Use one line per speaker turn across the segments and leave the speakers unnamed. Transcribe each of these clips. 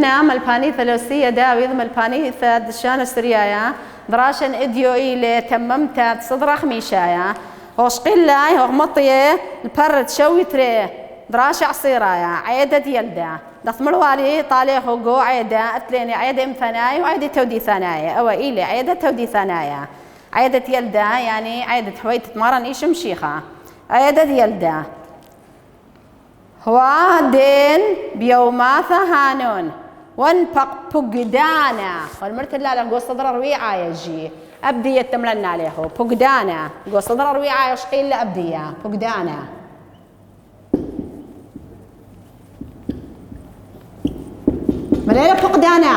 دنا ملباني ثلاثية داويذ ملباني ثدشان سريايا دراشن إديو إلي تممت صدر خميشايا وشقيل لاي وغمطيه البرد شوي تري دراش عصيرايا عيدة يلدا دثمر والي طالع هوجو عيدة أتليني عيدة ثنايا وعيدة تودي ثنايا أو إلي عيدة تودي ثنايا عيدة يلدا يعني عيدة حويت تمرن إيش مشيخة عيدة يلدا هو دين بيوماثا هانون ونبق بقدانا والمرت لا لا قوس صدر رويعة يجي أبدي يتملنا عليه بقدانا قوس صدر رويعة يشقيل لأبدية بقدانا مليلة بقدانا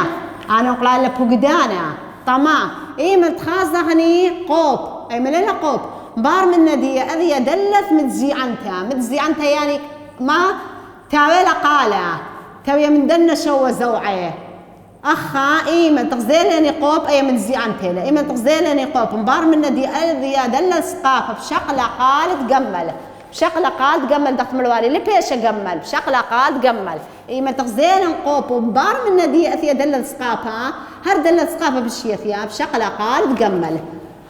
أنا أقول لك بقدانا طمع إيه من تخاصة هني قوب أي مليلة قوب بار من ندية أذية دلت متزي عنتها يعني ما تاويلا قالا تاويا من دنا شو زوعيه أخا إيه من تغزيلني قوب أي من زي عنتها إيه من تغزيلني قوب مبار من ندية أذية دلت سقافة بشقلة قال تجمل بشقلة قال تجمل دخل الوالي اللي بيش جمل بشقلة قال تجمل إيه من تغزيلن قوب ومبار من ندية أذية دلت سقافة هر دلت سقافة بشيء فيها بشقلة قال تجمل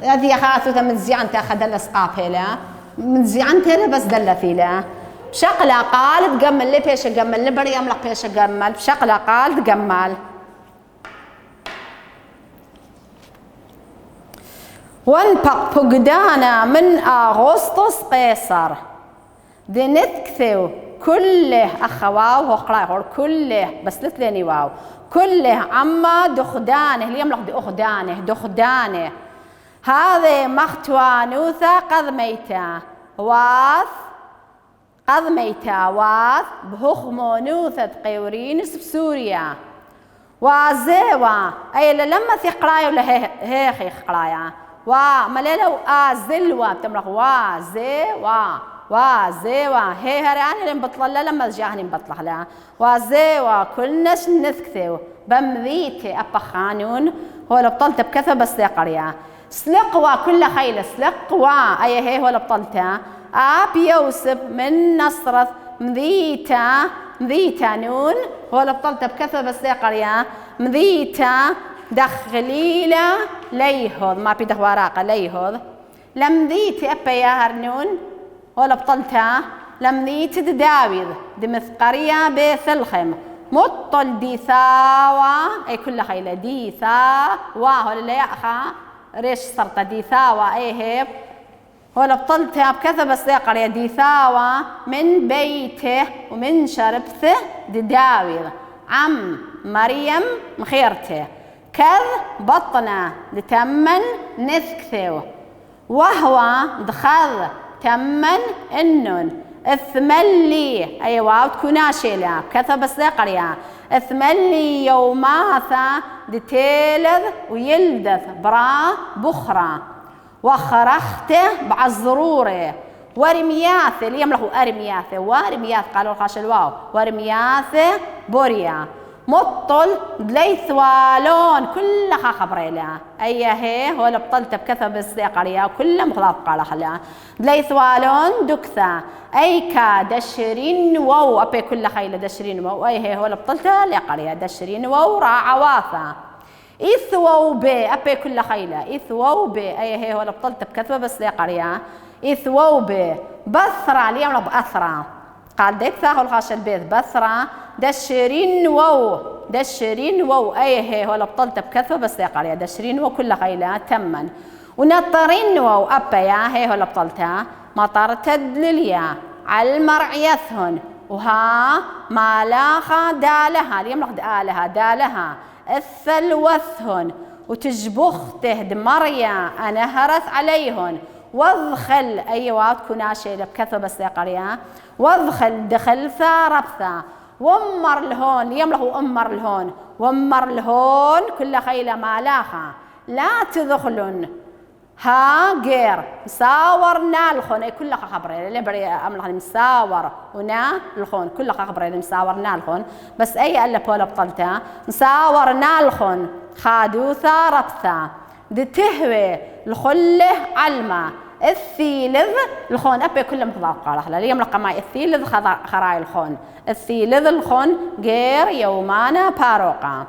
هذه خاطوها من زي عنتها خدلة سقافة لا من زي عنتها بس دلتي لا بشقلة قال تجمل لي بيش جمل لبري يملق بيش جمل بشقلة قال تجمل ونبق فقدانا من أغسطس قيصر دي نتكثو كله أخواو وقرايهور كله بس لثليني واو كله عما دخدانه اللي يملق دي أخدانه دخدانه هذا مختوانوثا قذ ميتا واث قذ ميتا واث بهخمونوثة قيورينس بسوريا وزيوا أي لما في قرايا ولا هيخي قرايا ومليلو زلوا تمرق وزيوا هي هراني لنبطل لما جاهني نبطل لها وزيوا كلناش نذكثو بمذيتي أبا خانون هو لبطلت بكثة بس قرية سلقوا كل خيل سلقوا أي هي هو لبطلتها أب يوسف من نصرة مذيتا نون هو لبطلت بكثة بس قرية مذيتا دخليلة ليهض ما بيده وراقة ليهض لمذيتي أبا يا هرنون ولا بطلتها لمذيتي داويذ دمثقرية بثلخم مطل ديثاوة أي كل خيلة ديثاوة هو اللي يأخى ريش صرت ديثاوة أي هيب ولا بطلتها بكذا بس قرية ديثاوة من بيته ومن شربته داويذ عم مريم مخيرته كذ بطنا لتمن نثكثو وهو دخل تمن إنن اثملي أي واو تكون شيلا كذا بس قرية اثملي يوماثا دتيلذ ويلدث برا بخرة وخرخته بعزروره ورمياث اللي يملكوا أرمياث ورمياث قالوا الخاش الواو ورمياث بوريا مطل دليثوالون كلها خبريلا أي هي هو اللي بطلت بكثة بالسيقرية كلها مخلاط قالها دليثوالون دكثة أي كدشرين وو أبي كل خيلة دشرين وو أي هي هو اللي بطلتها لقرية دشرين وو راعواثة إثوو بي أبي كل خيلة إثوو بي أي هي هو اللي بطلت بكثة بالسيقرية إثوو بي بثرة اليوم بأثرة قال ديك ثاهو الخاش البيت بثرة دشرين وو أي هي هو بطلت بكثو بس قرية دشرين وو كل خيلة تمن ونطرين وو أبا يا هي هو بطلتها مطر تدلليا على المرعيثهن وها مالاخا دالها اليملخ دالها دالها الثلوثهن وتجبخته دمريا أنا هرث عليهن وادخل أيوة تكون شيء بكثو بس قرية وادخل دخل ثاربثا ومر الهون يملخ أمر الهون ومر الهون كل خيلة مالاخا لا تدخلن ها غير مساور نالخون أي كل خبرين اللي بري أملخ مساور ونا الخون كل خبرين مساور نالخون بس أي ألا بولا بطلتها مساور نالخون خادو ثاربثا دتهوي الخله علمة الثيلذ الخون أبي كل مخضار قارخلا اليوم لقى معي الثيلذ خراي الخون الثيلذ الخون غير يومانا باروقا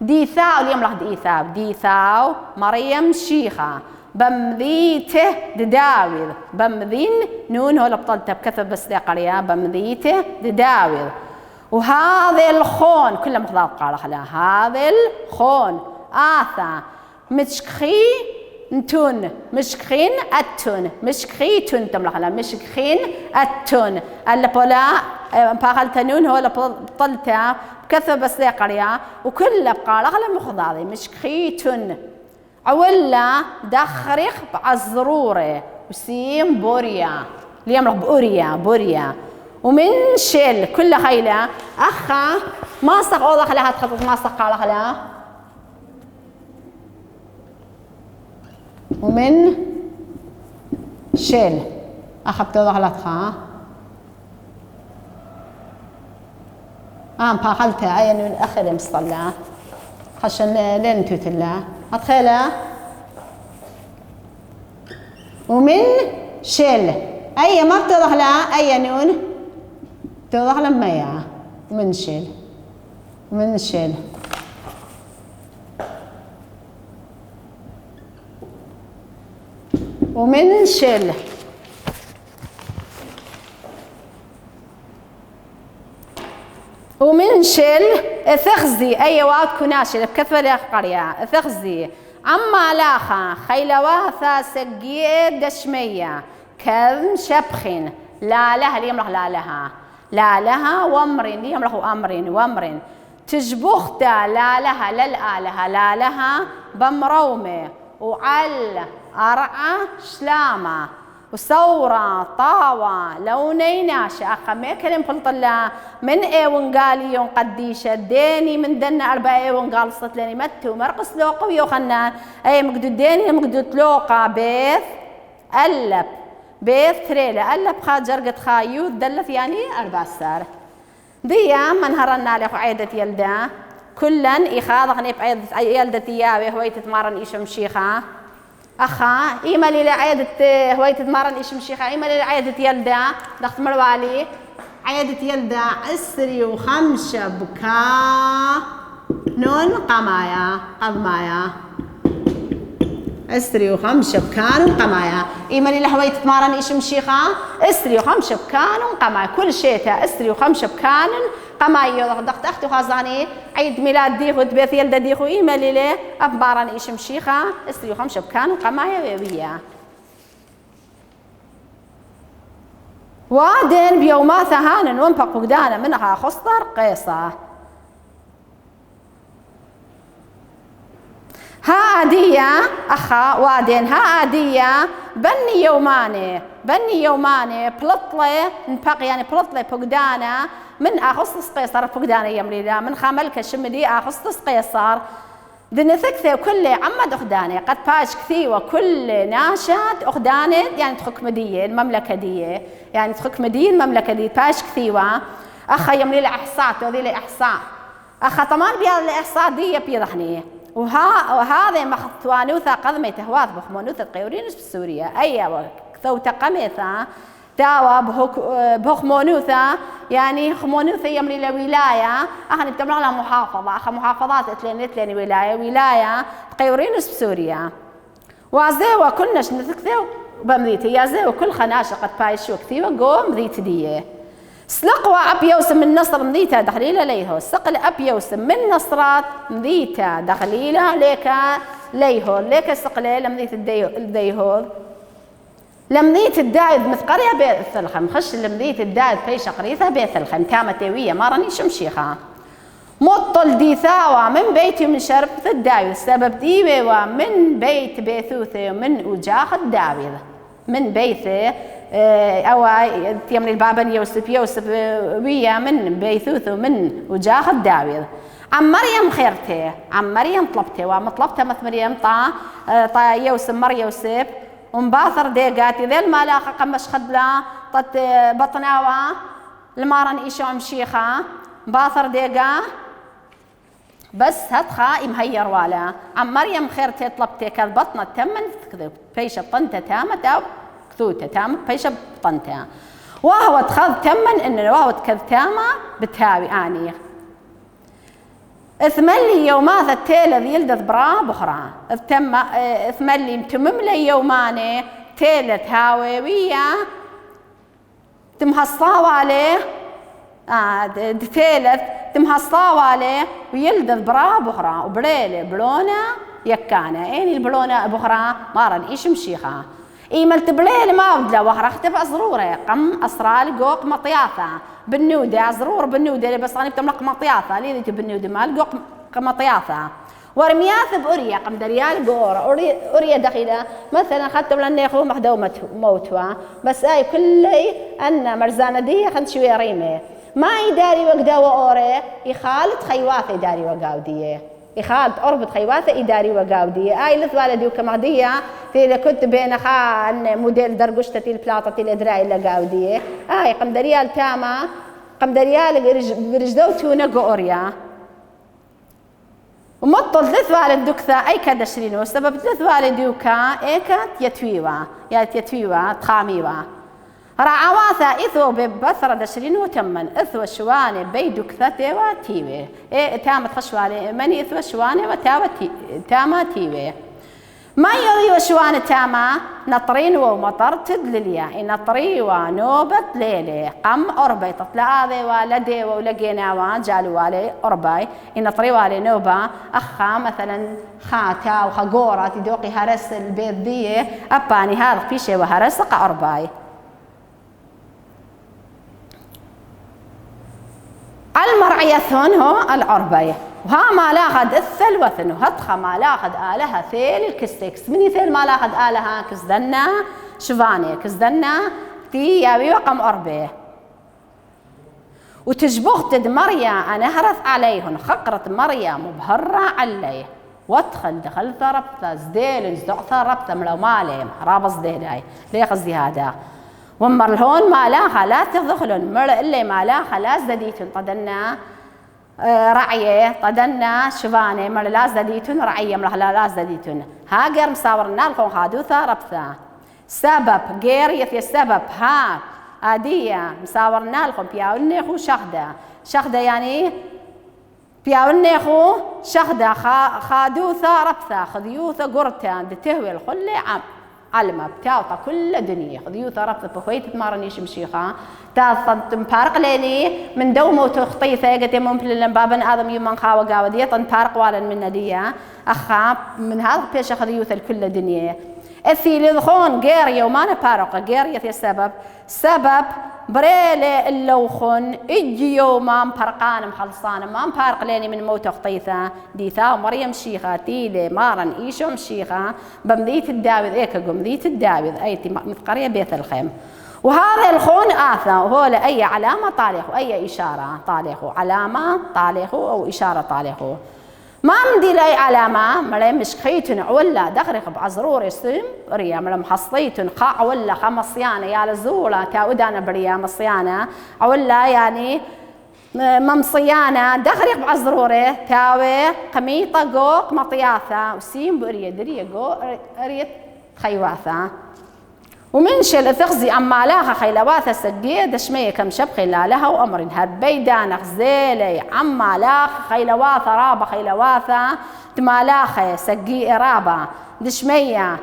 ديثاو اليوم لقى ديثاو مريم شيخة بمذيته دداوذ بمذين نون هو لبطلته بكثب بس دي قرية بمذيته دداوذ وهذا الخون كله مخضار قارخلا هذا الخون آثا مشكخي نتون مشكخين التون مشكخيتون تملخلا مشكخين التون اللي بولا باغلتنون هو اللي بطلتا بكثر بس ذي قرية وكل بقى لغلا مخضاضي مشكخيتون عولا دخرخ بعزرورة وسيم بوريا ليمرق بوريا ومن شل كل خيلة أخا ما صق أوضح لها تخطط ما صق لها ومن شل أخذت ضغلتها باخلتها أي من أخر مصطلة خشن لين توتلا أتخيلها ومن شل أي ما بتضغلها أي نون تضغل ميا من شل ومن شل ومن شل ثخزي أي واد كناشل بكثرة قرية ثخزي عما لاخا خيلواثا سقيه دشمية كذم شبخين لا لها اليوم لا لها وامرين اليوم له أمرين وامرين تجبختا لا لها للآلهة لا لها بمرومة وعل أرعى شلامة وصورة طاوة لوني ناشا أخا ما كلم فلطلا من ايون قالي يون قديشة ديني من دنا أربع ايون قال صتلاني متو مرقص لوقا ويوخنان اي مقدود ديني مقدود لوقا بيث ألب بيث تريلا ألب خا جرقت خايوت دلت يعني أربع سار ديا من هرنا لخو عيدة يلدا كلن إخاضغني بعيدة يلدة تيابي هوي تتمارن إيشم شيخا أخا إيمالي لعيدة هوي تتمارن إيشم شيخا إيمالي لعيدة يلدا ضغط مروالي عيدة يلدا أسري وخمشة بكا نون قمايا قضمايا أسري وخمشة بكان وقمايا إيمالي لهوي تتمارن إيشم شيخا أسري وخمشة بكان وقمايا كل شيء أسري وخمشة بكان قمايا ضغط أختي خازاني عيد ميلاد ديخو تبيث يلدا ديخو إيمالي لي أفبارن إيشم شيخا أسري وخمشة بكان وقمايا بيبيا وادن بيوما ثهان وانفق فقدانا منها خسطر قيصة ها عادية أخا وادين ها عادية بني يوماني بلطلة نبقى يعني بلطلة فقدانا من أخصص قيصر فقدانا يمريلا من خاملك شمدي أخصص قيصر دنثكثة وكل عمد أخداني قد باش كثي وكل ناشد أخداني يعني تخك مدية المملكة دي يعني تخك مدية المملكة دي باش كثيوة أخا يمريلا إحصاء تودي لي إحصاء أخا طمان بيا الإحصاء دي بيضحني وهذا مخطوانوثا قضمة تهواث بخمونوثا قيورينس بسوريا أي ثوتا قميثا تاوا بخمونوثا يعني خمونوثا يمري لولاية أخا نبتمر لها محافظة أخا محافظات اتلين ولاية قيورينس بسوريا وعزيوا كلناش نثكثوا بمذيتي يازيوا وكل خناشة قد بايشو كثيوة قوم ذيت ديه سلقوا أبيوس من نصر مذيتا دخليلة ليهو سقل أبيوس من نصرات مذيتا دخليلة ليك سقلي لمذيت الديهو لمذيت الدايد مثقرية بيت الخم خش لمذيت الدايد فيش قريثة بيت الخم كامتيوية ما راني شمشيخة مطل ديثاوة من بيتي من شرب الدايد السبب ديبي ومن بيت بيثوثي ومن وجاخ الداويد من بيثي أو تيمني البابن يوسف ويا من بيثوث ومن وجاخ الداويد عم مريم خيرتي عم مريم طلبتي ومطلبتها مثل مريم طا يوسف مريوسف ومباثر ديقاتي ذي الملاخة قمش خدلا طت بطناوة المارن إيشو مشيخة باثر ديقا بس هتخا مهير والا عم مريم خيرتي طلبتي كالبطنة تمن تكذب فيش الطنتة تامت أو كثوته تام بيش بطنته وهو تخذ تمن إنه وهو تكذ تامة بتاوي آني اثملي يوماث التيلة يلدث برا بخرى اثملي تمم لي يوماني تيلة هاوية تمهصاوا عليه تيلة تمهصاوا عليه ويلدث برا بخرى وبريلة بلونة يكانة يعني البلونة بخرى مارن إيش مشيخة إيملت بليل ما بدلا وخرى اختفى زرورة قم أسرال قوق مطياثة بالنودة زرور بالنودة اللي بس أنا بتملق مطياثة ليه ذي بالنودة مال قوق مطياثة ورمياث بأريا قم دريال قور أريا دخيلة مثلا خدتم لنا يخو محدو موتوا بس أي كلي أن مرزانة دي خنت شوية ريمة ما يداري وقداوة أوري يخالط خيواثة يداري وقاودية يخالط أربط خيواثة يداري وقاودية أي لثوالدي وكمادية إذا كنت بين خان موديل درجشتة البلاطة الإدراء إلى قاودية قم دريال تاما قم دريال برجدوتو نقوريا ومطل ثلاث والد دكثا أي كذا شرينو سبب ثلاث والد يوكا إيكات يتويوا تخاميوا رعواثا إثو ببثرة دشرين وتمن إثو الشواني بيدك ثتي وتيوي تامة خشوالي مني إثو الشواني تامة تيوي ما يضي وشواني تامة نطرين ومطر تدلليا نطري ونوبة ليلي قم أربي تطلع ذي ولدي ولقينا وجالوا علي أربي نطري والي نوبة أخا مثلا خاتا وخقورة تدوقي هرس البيت ذي أباني هذا في شيء وهرس قا أربي المرعيثون هو العربية وها ما لاخذ الثلوثن وهتخ ما لاخذ آلها ثيل الكستكس مني ثيل ما لاخذ آلها كزدنا شفاني كزدنا تي يابي وقم أربيه وتجبغت مريا أنا هرث عليهن خقرت مريا مبهرة عليه دخل ثربت زديل زدق ثربت ملو مالي رابط زديل هاي ليه قصدي هذا ومرلهون ما لاها لا تدخلون مر اللي ما لاها لا زديتون طدنا رعيه طدنا شفاني مر لا زديتون رعيه مر لا زديتون ها غير مصورنا لكم حادثه ربثا سبب غير يث السبب ها اديه مصورنا لكم بياونيخو شخده يعني بياونيخو شخده خادوثه ربثا خذيوثه قرتان دتهوي الخلي عم علمة بتاوطة كل دنيا خذيو ثربت بخويت تمارن يشم شيخا تاصد مبارق ليلي من دومو تخطيثة قد ممكن لنبابن آدم يمن خاوة قاودية تنبارق والا من ندية أخا من هذا بيش خذيو كل دنيا الثيل ذخون غير يومان بارقة غير يثي سبب بريلي اللوخون اجي يومان بارقان مخلصان ما مبارق ليني من موت خطيثة ديثا ومريم شيخة تيلي مارن ايشوم شيخة بمذيت الداوذ مذيت الداوذ ايتي مفقرية بيت الخيم وهذا الخون آثا وهو لأي علامة طالخ أي إشارة طالخ علامة طالخ أو إشارة طالخ ما مدي لأي علامة ملا مش خيتن عولا دخرق بعزرور يسلم ريا ملا محصيتن خا عولا خمصيانة يا لزولا تاودانا بريا مصيانة عولا يعني ممصيانة دخرق بعزروره تاوي قميطة قوق مطياثة وسيم بريا دريا قوق ريت خيواثة ومنشل ثغزي أما لاها خيلواثة سجية دشمية كم شبخي لا لها وأمر هربيدان أخزيلي أما لاها خيلواثة رابة خيلواثة تمالاخي سجية رابة دشمية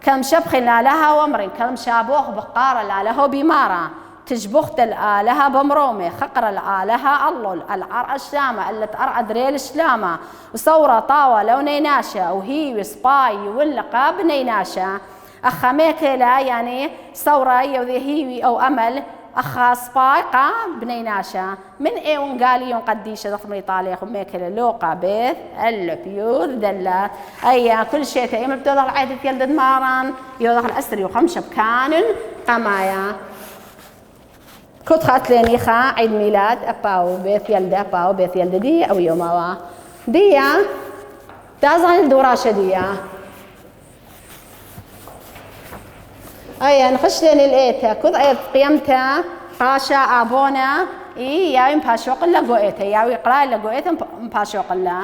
كم شبخي لا لها وأمر كم شابوخ بقارة لا له بمارة تجبخت الآلهة بمرومي خقر الآلهة اللول العرع الشامة اللي تأرعد ريل الشلامة وصورة طاوة لو نيناشة وهي وسباي واللقاب نيناشة أخا ميكلا يعني صورة يوذي هيوي أو أمل أخا سبايقة بنيناشا من إيون قاليون قديشة ضخم إيطاليا خو ميكلا لوقا بيث اللبيوث دلا أي كل شيء تأيم بتوضع العيدة يلدد ماران يوضع الأسري وخمشة بكانن قمايا كنت خاتليني خا عيد ميلاد أباو بيث يلد أباو بيث يلد دي أو يوموا ديا تازغن الدوراشة ديا أي نخش لين الإيتا كذ أي قيمتها قاشا أبونا ياوي مباشوق الله قويته ياوي قراء الله قويته مباشوق الله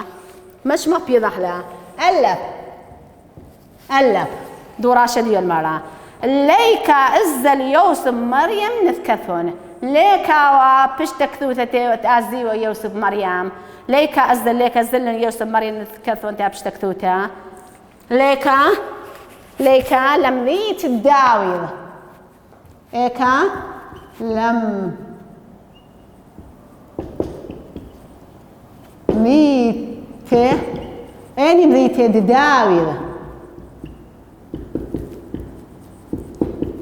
مش ما بيضح له ألف دوراشة ديال مرة ليكا ازل يوسف مريم نثكثون ليكا وبشتكثوثة تأزي ويوسف مريم ليكا ازل ليكا زل يوسف مريم نثكثون تا بشتكثوثة ليكا لم ذيت الداوي إيكا لم ميته أني ميته داوي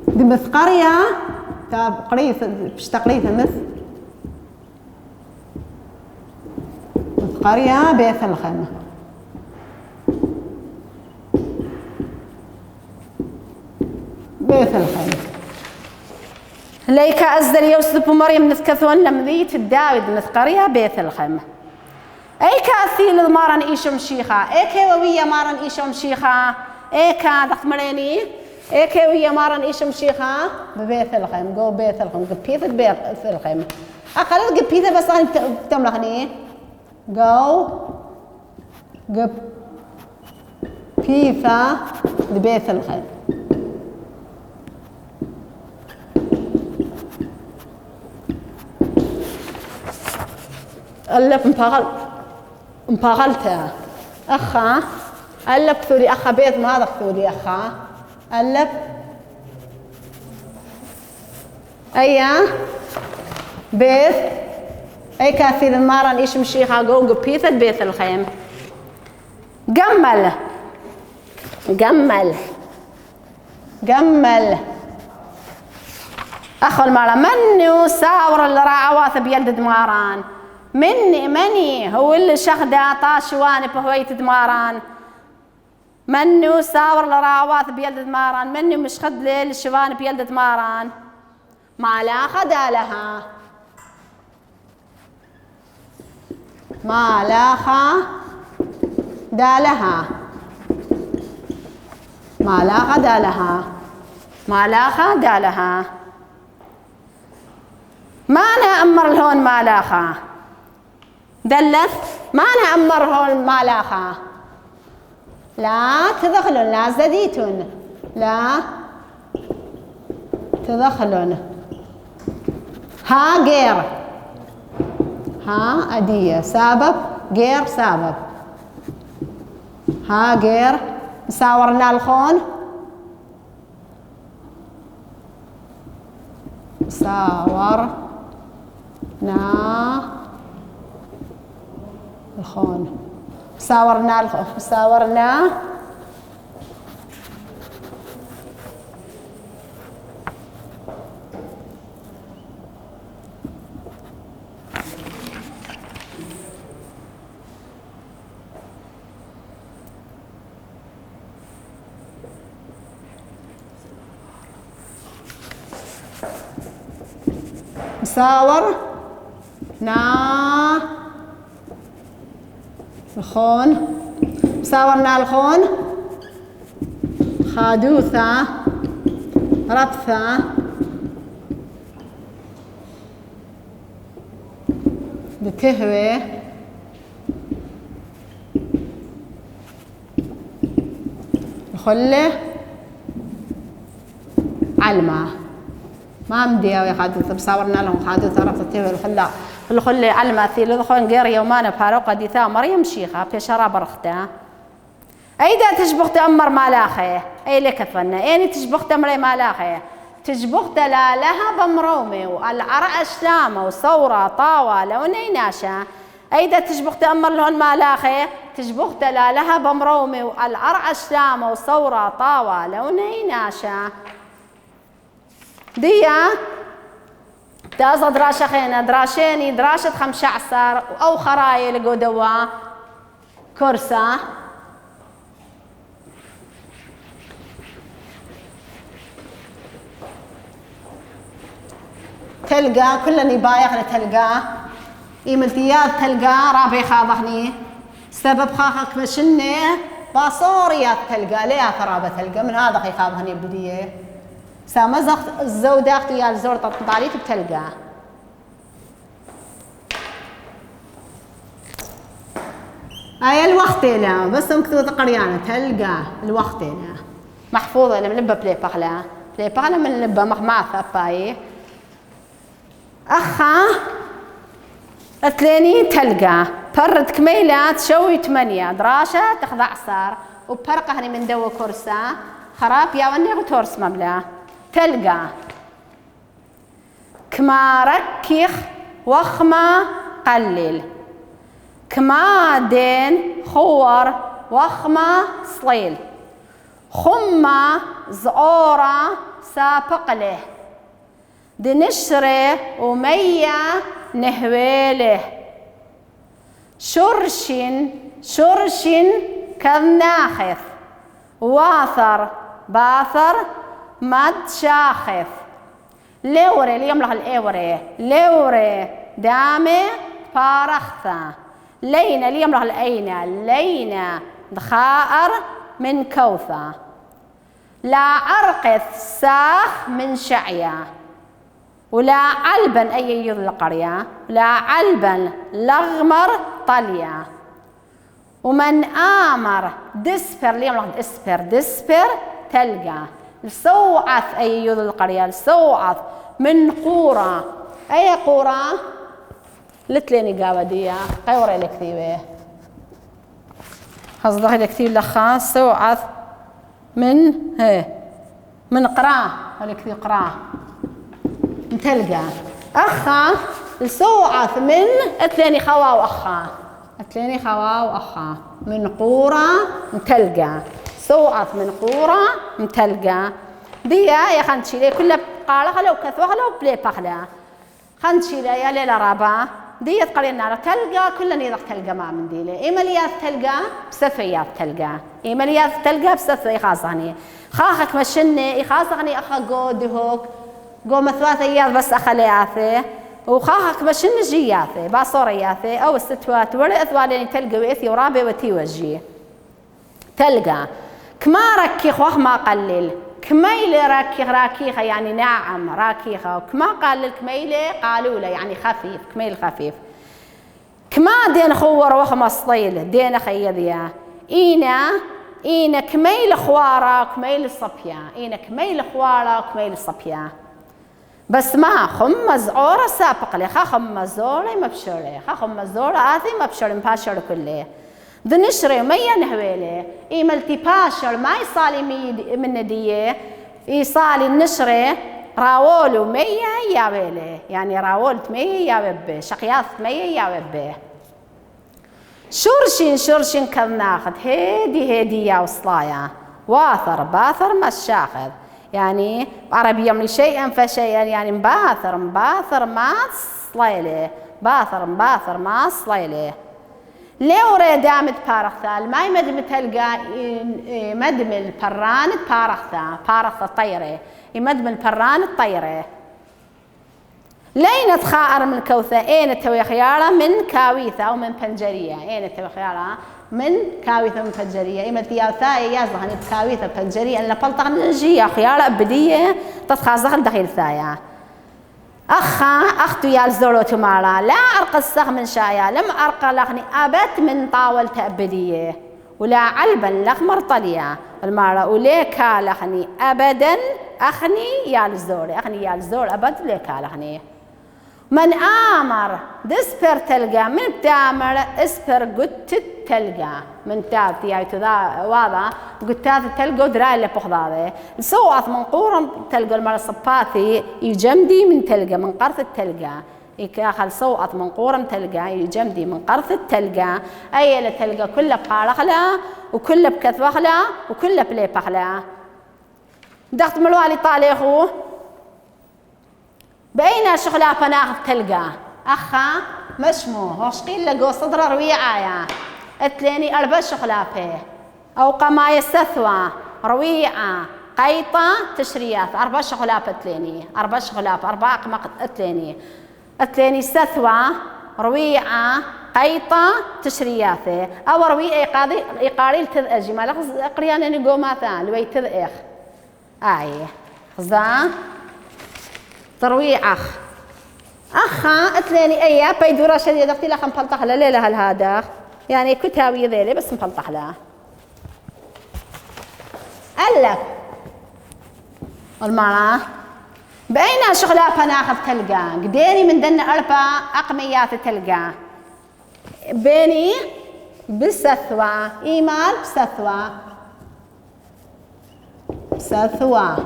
دمث قرية تاب قرية بشتقرية مث قرية بيت الخيمة بيت الخيمة ليك أزل يوسف ومريم نثكثون لم ذيت الداود مثقرية بيت الخيمة أي كاثيل المارن إيشم شيخا أي كوية مارن إيشم شيخا أي كادخ مريني أي كوية مارن إيشم شيخا ببيت الخيمة جو بيت الخيمة قبيثة بيت الخيمة أقل قبيثة بس أنت تملخني جو قبيثة ببيت الخيمة ألف مباغلتها أخا ألف ثوري أخا بيت ما هذا ثوري أخا ألف أيا بيت أي كثير المارن إيش مشيخا جو بيثة بيت الخيم جمل أخو المارة مني ساور اللي راعواث بيلد دماران مني هو اللي شخدة طاشواني بهويت دماران مني ساور اللي راعواث بيلد دماران مني مش خد لي الشواني بيلد دماران ما لا خدا لها ما لا خدا لها ما لا خدا لها ما لا خدا لها ما أنا أمر لهون ما لاخا دلت ما أنا أمر هون ما لاخا لا تدخلون لا زديتون لا تدخلون ها غير ها أدية سبب غير سبب ها غير ساورنا الخون ساورنا الخون ساورنا الخون ساورنا مساور الخون مساورنا الخون خادوثة رثة بتهوي الخلة علمة ما مدي يا خادوثة بصورنا لهم خادوثة رفضتي الخلة علمة ثيل الخون غير يومان بحاروقة ديثا مريم شيخة في شراب رخته أيدا تشبخت أمر مالاخي أي لك فنا يعني تشبخت أمري مالاخي تشبخت لا لها بمرومي والعرق أشلامة وصورة طاوة لوني ناشا أيدا تشبخت أمر لهون مالاخي تشبخت لا لها بمرومي والعرق أشلامة وصورة طاوة لوني ناشا ديا تازا دراشة خينا دراشيني دراشة 15 أو خرايل قدوا كرسة تلقى كلني بايخ تلقى إيملتيات تلقى رابي خاضخني سبب خاخك مشني باصوريات تلقى ليه ثرابة تلقى من هذا خي خاضخني بديه سامزخ الزودة اختيار زورة طاليت بتلقى هاي الوقتنا بس مكتوبة قريانة تلقى الوقتنا محفوظة لما نبى بلاي بخلا لي بغنا من لبا مخماثة باي أخا أتلاني تلقى برد كميلة تشوي 8 دراشة تاخذ عصار وبرقة هني من دو كرسة خراب يا وني وتورس مبلا تلقى كما ركخ وخما قلل كما دين خور وخما صليل خما زعورة سابق له دنشره ومية نهويله شرشن كالناخث واثر باثر مد شاخث لوري اليوم له الاوري لوري دامي فارخثا لينا اليوم له الاينا لينا دخائر من كوثا لا عرقث ساخ من شعيا ولا علبا أي يض القرية لا علبا لغمر طليا ومن آمر دسبر اليوم دسبر تلقى لسوعث أي يض القرية لسوعث من قورة أي قورة لتليني قاودية قورة الكثيبة قصدها الكثيب لخا سوعث من قراه الكثيب قراه تلقى أخا السوعث من أتلاني خوا وأخا أتلاني خوا وأخا من قورة متلقى سوعث من قورة متلقى ديا يا خنشيلي كلها قالها لو كثوها لو بلي بخلا خنشيلي يا ليلة رابعة ديا تقرينا تلقى كلها نيضك تلقى ما من ديلي إيماليات تلقى بسفيات تلقى إيماليات تلقى بسفي خاصني خاخك مشني خاصني أخا قودهوك قو مثلاث ايام بس اخلياثي وخاخك باش نجياثي باصورياثي او الستوات ولا اثوالين تلقى ويثي ورابي وتي وجي تلقى كما ركيخ وخما قلل كميل راكيخه يعني ناعم راكيخه وكما قال الكميله قالوا له يعني خفيف كميل خفيف كما دين خور وخما صطيل دين خيذيا اينا كميل خواره كميل صبيا اينا كميل خواره كميل صبيا بس ما خم زعورة سابق لي خم زوري مبشري خم زورة آثي مبشري مباشر كله دنشري مية نهويلي ملتي باشر ما يصالي من ديه يصالي النشري راولو مية يا ويلي يعني راولت مية يا وبي شقياث مية يا وبي شرشن كالناخذ هيدي يا وصلايا واثر باثر مشاخذ يعني عربي يملي شيئا فشيئا يعني مباثر ما صليله باثر ما صليله لوري دامت بارخثا الماي مدم تلقى مدم البران بارخثا طيره يمدم البران الطيره لين تخائر من كوثة اين توي خيارة من كاويثة او من بنجرية اين توي خيارة من كاويثة من بنجرية اما تياوثاي يازغني بكاويثة بنجرية ان لبلطغ نجية خيارة ابدية تتخازغ دخيل ثايا اختو يا الزولوتو مالا لا ارقى السغ من شايا لم ارقى لغني ابت من طاولة ابدية ولا علبا لغمر طليا المارا وليكا لغني ابدا اخني يا الزول ابد ليكا لغني من آمر دسبر تلقى من بتامر اسبر قد تلقى من تاث يعني تذا واضح قد تاث تلقى ودرا اللي بخضاضه سوعث من قورن تلقى المرة صباثي يجمدي من تلقى من قرث التلقى يكاخل سوعث من قورن تلقى يجمدي من قرث التلقى أي اللي تلقى كله بقالخلا وكله بكثوخلا وكله بليبخلا دخت ملوالي طاليخو بأين شغلة فناخذ تلقى أخا مشمو وشقيل لقو صدر رويعة اتليني أربع شغلة أو قما يستثوى رويعة قيطة تشريات 4 شغلة اتليني 4 شغلة 4 قما اتليني استثوى رويعة قيطة تشريات أو رويعة إيقاري تذأجي ما لغز قريانا نقو ماثا لوي تذأخ خزا ترويع أخا أتلاني أيا بيدورا شديدة دختي لها مفلطح لها ليلة هذا يعني كتاوي ذيلي بس مفلطح لها ألف المرة بأين شغلة ناخذ تلقى قديني من دن أربع أقميات تلقى بيني بسثوة إيمال بسثوة بسثوة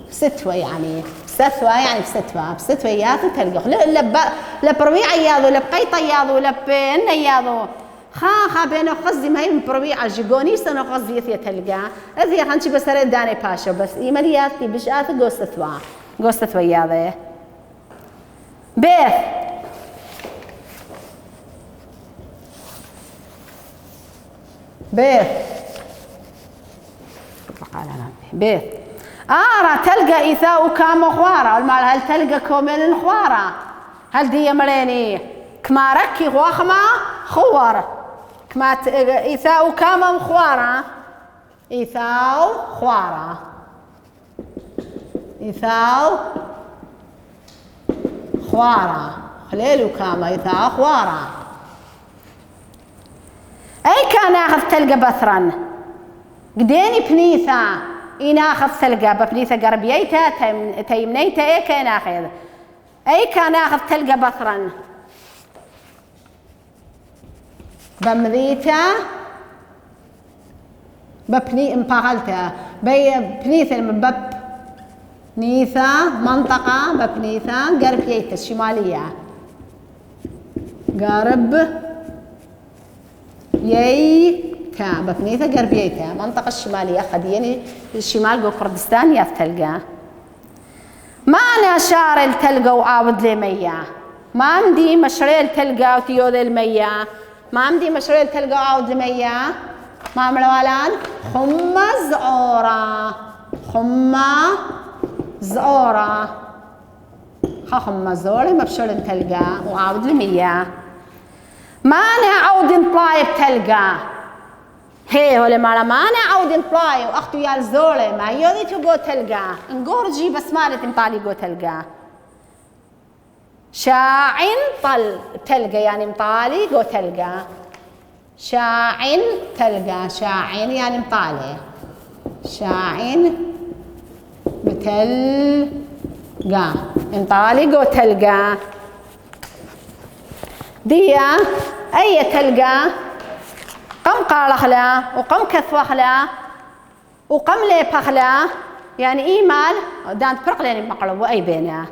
بستوة يعني بسثوة يعني بستويات تلقى لبرويع ياضو لبقيطة ياضو لبين ياضو خا بينو خزي ما هي من برويع جيجوني سنو خزي ثي تلقى أذي خانشي بسري داني باشا بس إيمالياتي بشآت قوستثوة ياضي بيث بيث تلقى إيثاء كام خوارة المال هل تلقى كومين خوارة هل دي مريني كما ركي غوخما خوار كما إيثاء كام خوارة إيثاء خوارة إيثاء خوارة خليلو كاما إيثاء خوارة أي كان أخذ تلقى بثرا قديني بنيثا إنا أخذ تلقى ببنيثا قربييتا تيمنيتا أي كان أخذ تلقى بثرا بمذيتا ببني امباغلتا بنيثا من بب نيثا منطقة ببنيثا قربييتا الشمالية قرب ييتا ببنيثا قربييتا منطقة الشمالية خديني الشمال جو كردستان يا تلقى ما أنا شارل تلقى وعاود لي مية ما عندي مشريل تلقى وتيود المية ما عندي مشريل تلقى وعاود المية ما عملوالان خمة زعورة خمة زوري ما بشرل تلقى وعاود المية ما أنا عود طلايب تلقى هي ولا ما أنا عود طلاي وأختو يا الزولة ما يودي تقو تلقى نقورجي بس مالت مطالي قو تلقى شاعن طل تلقى يعني مطالي قو تلقى شاعن تلقى شاعن يعني مطالي شاعن بتلقى مطالي قو تلقى ديا أي تلقى قم قالخلا وقم كثوخلا وقم لي بخلا يعني إيمال دانت فرق لين مقلب وأي بينه